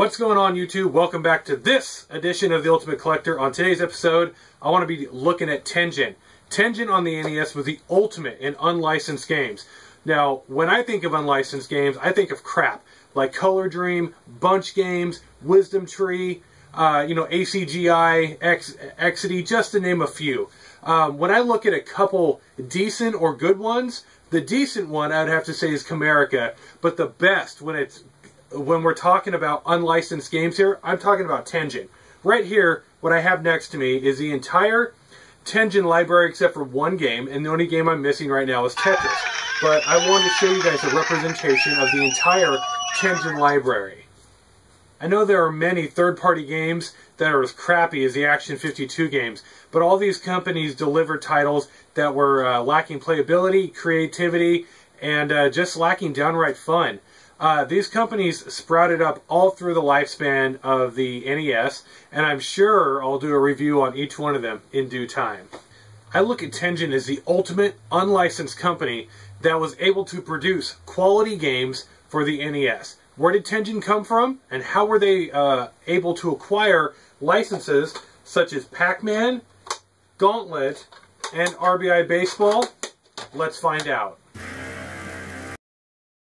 What's going on, YouTube? Welcome back to this edition of The Ultimate Collector. On today's episode, I want to be looking at Tengen. Tengen on the NES was the ultimate in unlicensed games. Now, when I think of unlicensed games, I think of crap like Color Dream, Bunch Games, Wisdom Tree, ACGI, Exidy, just to name a few. When I look at a couple decent or good ones, the decent one I'd have to say is Comerica, but the best when we're talking about unlicensed games here, I'm talking about Tengen. Right here, what I have next to me is the entire Tengen library except for one game, and the only game I'm missing right now is Tetris. But I wanted to show you guys a representation of the entire Tengen library. I know there are many third-party games that are as crappy as the Action 52 games, but all these companies deliver titles that were lacking playability, creativity, and just lacking downright fun. These companies sprouted up all through the lifespan of the NES, and I'm sure I'll do a review on each one of them in due time. I look at Tengen as the ultimate unlicensed company that was able to produce quality games for the NES. Where did Tengen come from, and how were they able to acquire licenses such as Pac-Man, Gauntlet, and RBI Baseball? Let's find out.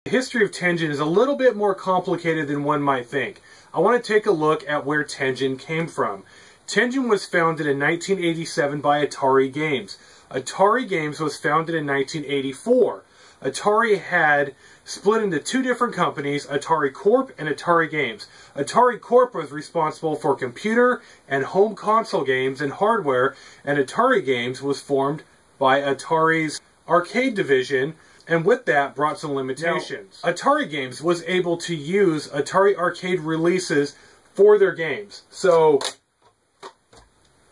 The history of Tengen is a little bit more complicated than one might think. I want to take a look at where Tengen came from. Tengen was founded in 1987 by Atari Games. Atari Games was founded in 1984. Atari had split into two different companies, Atari Corp and Atari Games. Atari Corp was responsible for computer and home console games and hardware, and Atari Games was formed by Atari's arcade division, and with that brought some limitations. Now, Atari Games was able to use Atari arcade releases for their games. So,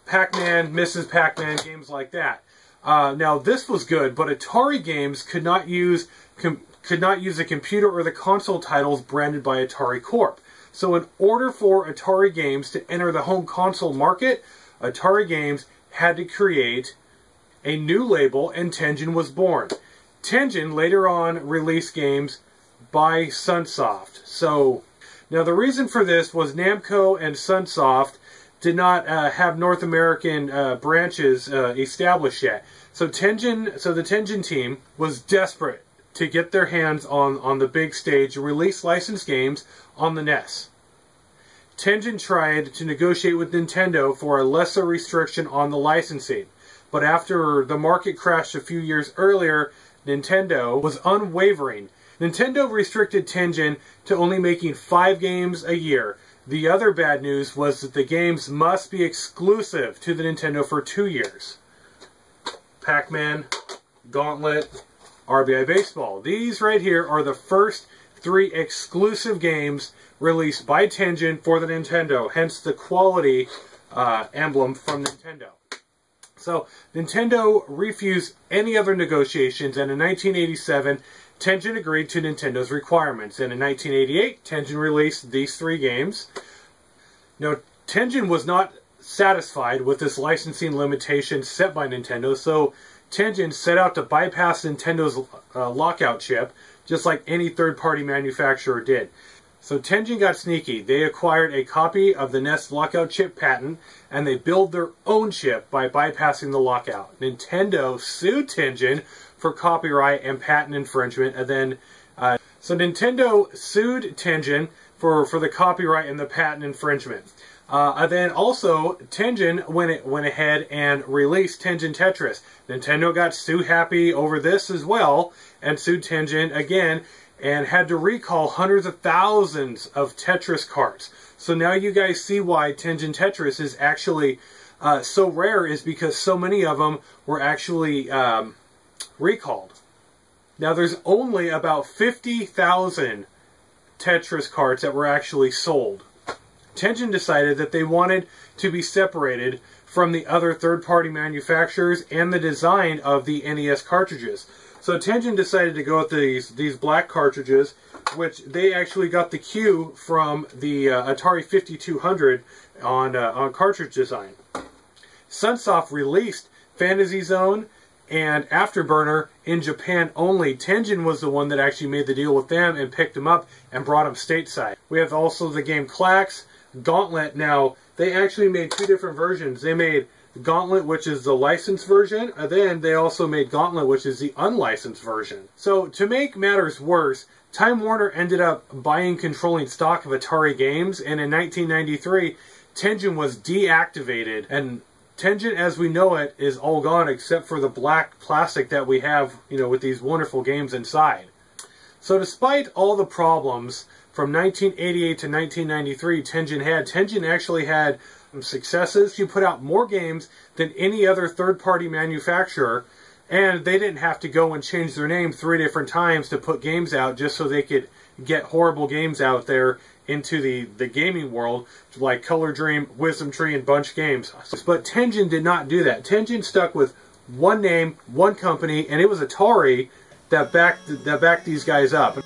Pac-Man, Mrs. Pac-Man, games like that. Now this was good, but Atari Games could not use the computer or the console titles branded by Atari Corp. So in order for Atari Games to enter the home console market, Atari Games had to create a new label, and Tengen was born. Tengen later on released games by Sunsoft. So now the reason for this was Namco and Sunsoft did not have North American branches established yet. So the Tengen team was desperate to get their hands on the big stage and release licensed games on the NES. Tengen tried to negotiate with Nintendo for a lesser restriction on the licensing, but after the market crashed a few years earlier, Nintendo was unwavering. Nintendo restricted Tengen to only making 5 games a year. The other bad news was that the games must be exclusive to the Nintendo for 2 years. Pac-Man, Gauntlet, RBI Baseball. These right here are the first 3 exclusive games released by Tengen for the Nintendo, hence the quality emblem from Nintendo. So, Nintendo refused any other negotiations, and in 1987, Tengen agreed to Nintendo's requirements. And in 1988, Tengen released these 3 games. Now, Tengen was not satisfied with this licensing limitation set by Nintendo, so Tengen set out to bypass Nintendo's lockout chip, just like any third-party manufacturer did. So Tengen got sneaky. They acquired a copy of the NES lockout chip patent, and they built their own chip by bypassing the lockout. Nintendo sued Tengen for copyright and patent infringement, and then so Nintendo sued Tengen for the copyright and the patent infringement. And then also Tengen went ahead and released Tengen Tetris. Nintendo got sued happy over this as well, and sued Tengen again, and had to recall hundreds of thousands of Tetris carts. So now you guys see why Tengen Tetris is actually so rare, is because so many of them were actually recalled. Now there's only about 50,000 Tetris carts that were actually sold. Tengen decided that they wanted to be separated from the other third-party manufacturers and the design of the NES cartridges. So Tengen decided to go with these black cartridges, which they actually got the cue from the Atari 5200 on cartridge design. Sunsoft released Fantasy Zone, and Afterburner in Japan only. Tengen was the one that actually made the deal with them and picked them up and brought them stateside. We have also the game Klax, Gauntlet. Now, they actually made two different versions. They made Gauntlet, which is the licensed version, and then they also made Gauntlet, which is the unlicensed version. So, to make matters worse, Time Warner ended up buying controlling stock of Atari games, and in 1993, Tengen was deactivated, and Tengen as we know it is all gone except for the black plastic that we have, you know, with these wonderful games inside. So despite all the problems from 1988 to 1993 Tengen actually had some successes. She put out more games than any other third-party manufacturer, and they didn't have to go and change their name 3 different times to put games out just so they could get horrible games out there into the gaming world, like Color Dream, Wisdom Tree, and Bunch Games. But Tengen did not do that. Tengen stuck with one name, one company, and it was Atari that backed these guys up.